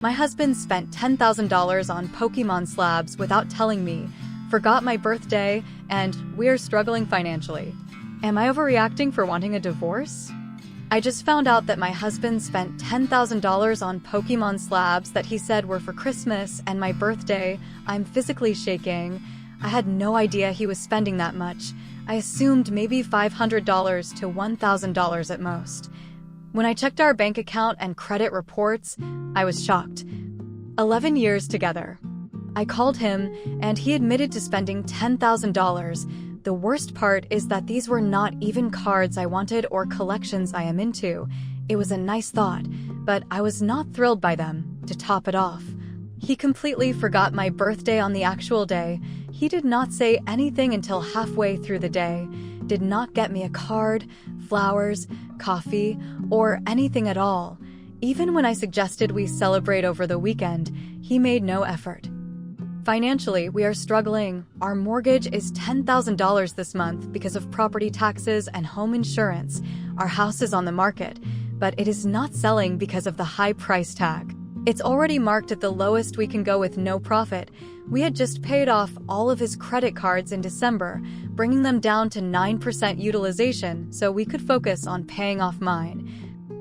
My husband spent $10,000 on Pokemon slabs without telling me, forgot my birthday, and we're struggling financially. Am I overreacting for wanting a divorce? I just found out that my husband spent $10,000 on Pokemon slabs that he said were for Christmas and my birthday. I'm physically shaking. I had no idea he was spending that much. I assumed maybe $500 to $1,000 at most. When I checked our bank account and credit reports, I was shocked. 11 years together. I called him, and he admitted to spending $10,000. The worst part is that these were not even cards I wanted or collections I am into. It was a nice thought, but I was not thrilled by them. To top it off, he completely forgot my birthday on the actual day. He did not say anything until halfway through the day, did not get me a card, flowers, coffee, or anything at all. Even when I suggested we celebrate over the weekend, he made no effort. Financially, we are struggling. Our mortgage is $10,000 this month because of property taxes and home insurance. Our house is on the market, but it is not selling because of the high price tag. It's already marked at the lowest we can go with no profit. We had just paid off all of his credit cards in December, bringing them down to 9% utilization so we could focus on paying off mine.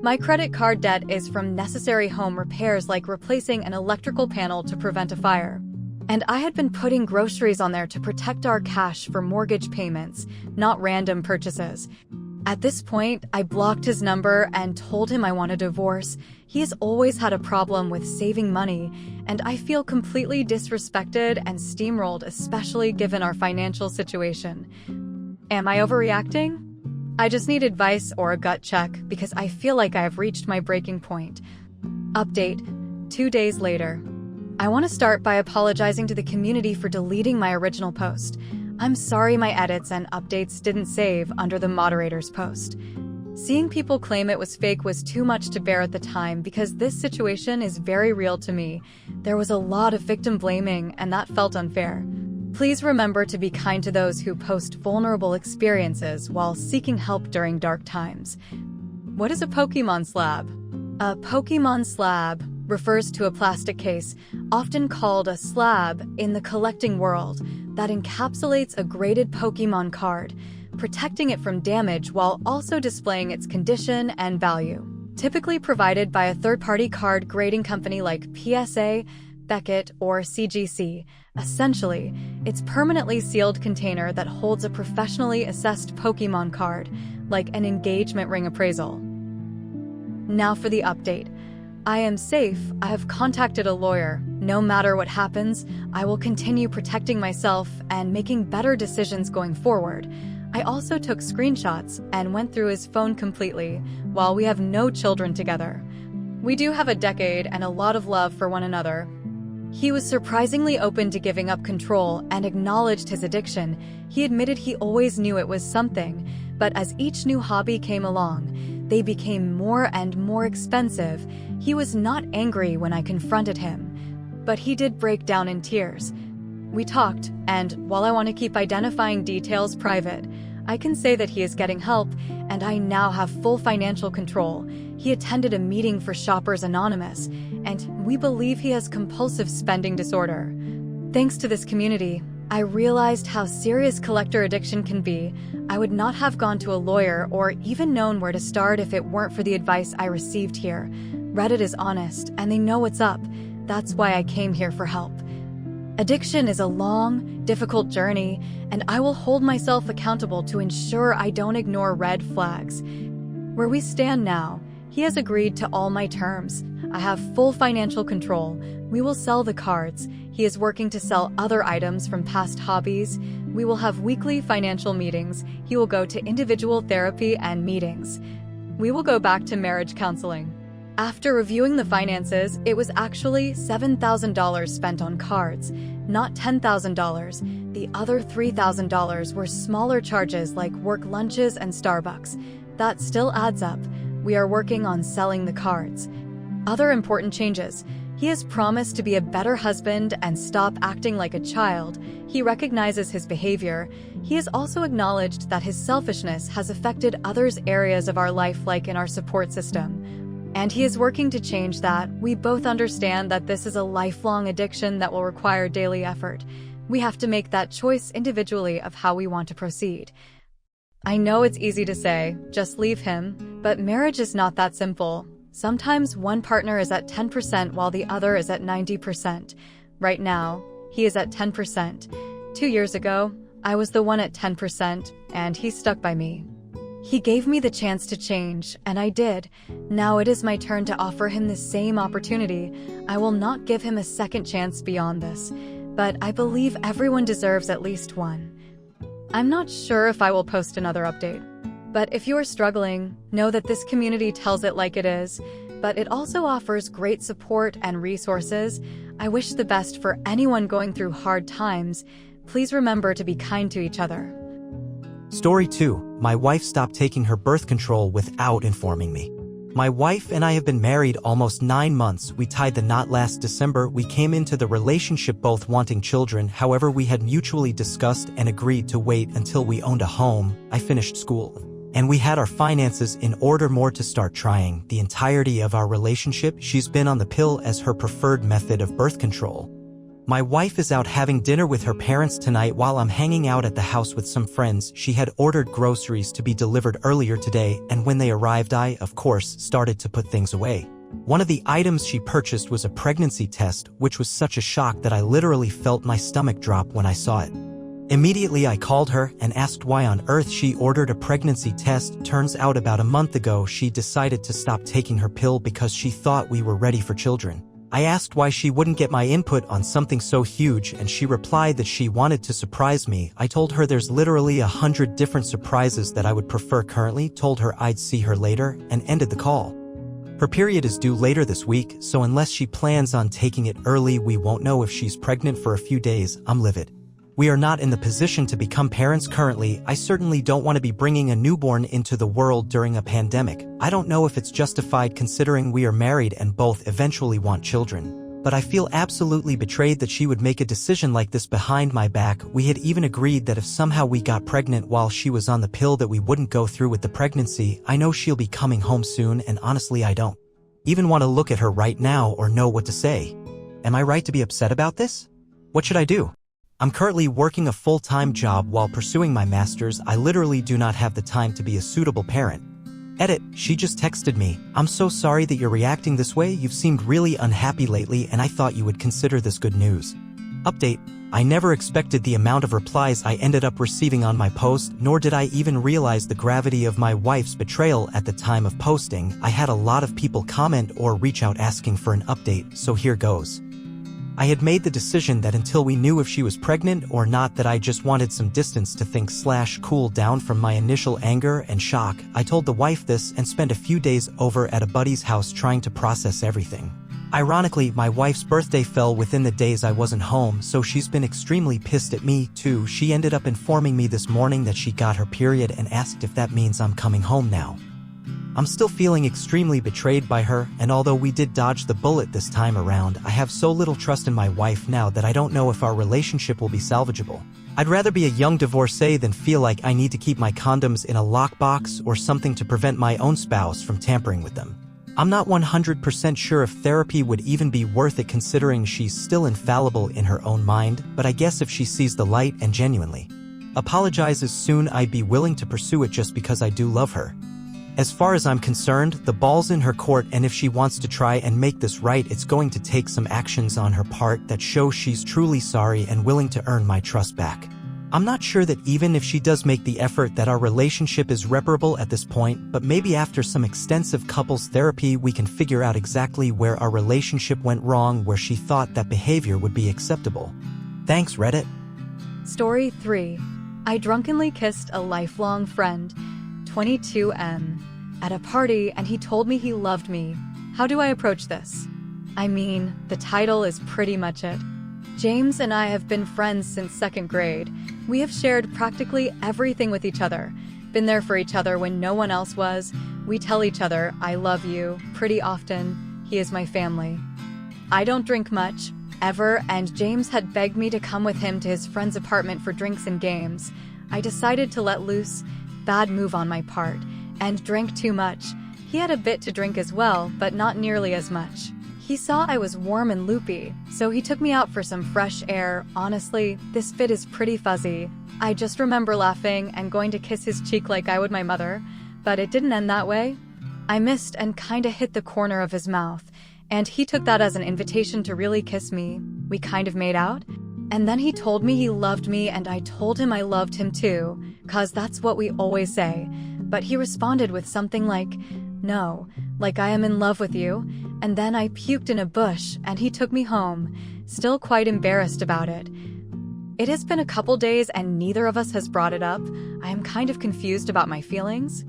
My credit card debt is from necessary home repairs like replacing an electrical panel to prevent a fire. And I had been putting groceries on there to protect our cash for mortgage payments, not random purchases. At this point, I blocked his number and told him I want a divorce. He has always had a problem with saving money, and I feel completely disrespected and steamrolled, especially given our financial situation. Am I overreacting? I just need advice or a gut check because I feel like I have reached my breaking point. Update: 2 days later. I want to start by apologizing to the community for deleting my original post. I'm sorry my edits and updates didn't save under the moderator's post. Seeing people claim it was fake was too much to bear at the time because this situation is very real to me. There was a lot of victim blaming, and that felt unfair. Please remember to be kind to those who post vulnerable experiences while seeking help during dark times. What is a Pokemon slab? A Pokemon slab refers to a plastic case, often called a slab in the collecting world, that encapsulates a graded Pokemon card, protecting it from damage while also displaying its condition and value. Typically provided by a third-party card grading company like PSA, Beckett, or CGC. Essentially, it's permanently sealed container that holds a professionally assessed Pokemon card, like an engagement ring appraisal. Now for the update. I am safe. I have contacted a lawyer. No matter what happens, I will continue protecting myself and making better decisions going forward. I also took screenshots and went through his phone completely, while we have no children together. We do have a decade and a lot of love for one another. He was surprisingly open to giving up control and acknowledged his addiction. He admitted he always knew it was something, but as each new hobby came along, they became more and more expensive. He was not angry when I confronted him, but he did break down in tears. We talked, and while I want to keep identifying details private, I can say that he is getting help, and I now have full financial control. He attended a meeting for Shoppers Anonymous, and we believe he has compulsive spending disorder. Thanks to this community, I realized how serious collector addiction can be. I would not have gone to a lawyer or even known where to start if it weren't for the advice I received here. Reddit is honest, and they know what's up. That's why I came here for help. Addiction is a long, difficult journey, and I will hold myself accountable to ensure I don't ignore red flags. Where we stand now, he has agreed to all my terms. I have full financial control. We will sell the cards. He is working to sell other items from past hobbies. We will have weekly financial meetings. He will go to individual therapy and meetings. We will go back to marriage counseling. After reviewing the finances, it was actually $7,000 spent on cards, not $10,000. The other $3,000 were smaller charges like work lunches and Starbucks. That still adds up. We are working on selling the cards. Other important changes. He has promised to be a better husband and stop acting like a child. He recognizes his behavior. He has also acknowledged that his selfishness has affected others' areas of our life, like in our support system. And he is working to change that. We both understand that this is a lifelong addiction that will require daily effort. We have to make that choice individually of how we want to proceed. I know it's easy to say, just leave him, but marriage is not that simple. Sometimes one partner is at 10% while the other is at 90%. Right now, he is at 10%. 2 years ago, I was the one at 10%, and he stuck by me. He gave me the chance to change, and I did. Now it is my turn to offer him the same opportunity. I will not give him a second chance beyond this, but I believe everyone deserves at least one. I'm not sure if I will post another update, but if you are struggling, know that this community tells it like it is, but it also offers great support and resources. I wish the best for anyone going through hard times. Please remember to be kind to each other. Story 2. My wife stopped taking her birth control without informing me. My wife and I have been married almost 9 months. We tied the knot last December. We came into the relationship both wanting children. However, we had mutually discussed and agreed to wait until we owned a home. I finished school, and we had our finances in order more to start trying. The entirety of our relationship, she's been on the pill as her preferred method of birth control. My wife is out having dinner with her parents tonight while I'm hanging out at the house with some friends. She had ordered groceries to be delivered earlier today, and when they arrived I, of course, started to put things away. One of the items she purchased was a pregnancy test, which was such a shock that I literally felt my stomach drop when I saw it. Immediately I called her and asked why on earth she ordered a pregnancy test. Turns out about a month ago she decided to stop taking her pill because she thought we were ready for children. I asked why she wouldn't get my input on something so huge, and she replied that she wanted to surprise me. I told her there's literally 100 different surprises that I would prefer currently, told her I'd see her later, and ended the call. Her period is due later this week, so unless she plans on taking it early, we won't know if she's pregnant for a few days. I'm livid. We are not in the position to become parents currently. I certainly don't want to be bringing a newborn into the world during a pandemic. I don't know if it's justified considering we are married and both eventually want children. But I feel absolutely betrayed that she would make a decision like this behind my back. We had even agreed that if somehow we got pregnant while she was on the pill that we wouldn't go through with the pregnancy. I know she'll be coming home soon, and honestly I don't even want to look at her right now or know what to say. Am I right to be upset about this? What should I do? I'm currently working a full-time job while pursuing my master's. I literally do not have the time to be a suitable parent. Edit, she just texted me. I'm so sorry that you're reacting this way. You've seemed really unhappy lately, and I thought you would consider this good news. Update, I never expected the amount of replies I ended up receiving on my post, nor did I even realize the gravity of my wife's betrayal at the time of posting. I had a lot of people comment or reach out asking for an update, so here goes. I had made the decision that until we knew if she was pregnant or not, that I just wanted some distance to think/cool down from my initial anger and shock. I told the wife this and spent a few days over at a buddy's house trying to process everything. Ironically, my wife's birthday fell within the days I wasn't home, so she's been extremely pissed at me too. She ended up informing me this morning that she got her period and asked if that means I'm coming home now. I'm still feeling extremely betrayed by her, and although we did dodge the bullet this time around, I have so little trust in my wife now that I don't know if our relationship will be salvageable. I'd rather be a young divorcee than feel like I need to keep my condoms in a lockbox or something to prevent my own spouse from tampering with them. I'm not 100% sure if therapy would even be worth it considering she's still infallible in her own mind, but I guess if she sees the light and genuinely apologizes soon, I'd be willing to pursue it just because I do love her. As far as I'm concerned, the ball's in her court, and if she wants to try and make this right, it's going to take some actions on her part that show she's truly sorry and willing to earn my trust back. I'm not sure that even if she does make the effort that our relationship is reparable at this point, but maybe after some extensive couples therapy we can figure out exactly where our relationship went wrong, where she thought that behavior would be acceptable. Thanks, Reddit. Story 3. I drunkenly kissed a lifelong friend, 22M, at a party, and he told me he loved me. How do I approach this? I mean, the title is pretty much it. James and I have been friends since 2nd grade. We have shared practically everything with each other, been there for each other when no one else was. We tell each other, I love you, pretty often. He is my family. I don't drink much, ever, and James had begged me to come with him to his friend's apartment for drinks and games. I decided to let loose, bad move on my part, and drank too much. He had a bit to drink as well, but not nearly as much. He saw I was warm and loopy, so he took me out for some fresh air. Honestly, this fit is pretty fuzzy. I just remember laughing and going to kiss his cheek like I would my mother, but it didn't end that way. I missed and kinda hit the corner of his mouth, and he took that as an invitation to really kiss me. We kind of made out, and then he told me he loved me and I told him I loved him too, 'cause that's what we always say. But he responded with something like, "No, like I am in love with you," and then I puked in a bush and he took me home, still quite embarrassed about it. It has been a couple days and neither of us has brought it up. I am kind of confused about my feelings.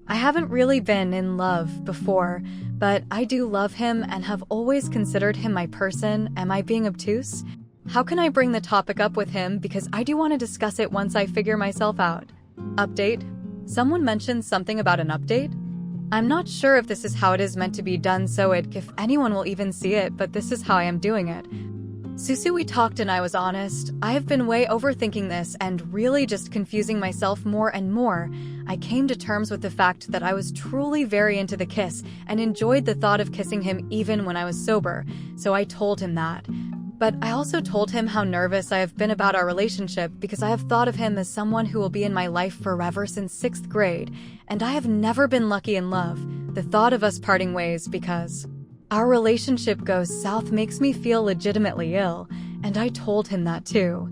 I haven't really been in love before, but I do love him and have always considered him my person. Am I being obtuse? How can I bring the topic up with him, because I do want to discuss it once I figure myself out. Update? Someone mentioned something about an update? I'm not sure if this is how it is meant to be done, so if anyone will even see it, but this is how I am doing it. Susu, we talked and I was honest. I have been way overthinking this and really just confusing myself more and more. I came to terms with the fact that I was truly very into the kiss and enjoyed the thought of kissing him even when I was sober, so I told him that. But I also told him how nervous I have been about our relationship because I have thought of him as someone who will be in my life forever since 6th grade, and I have never been lucky in love. The thought of us parting ways because our relationship goes south makes me feel legitimately ill, and I told him that too.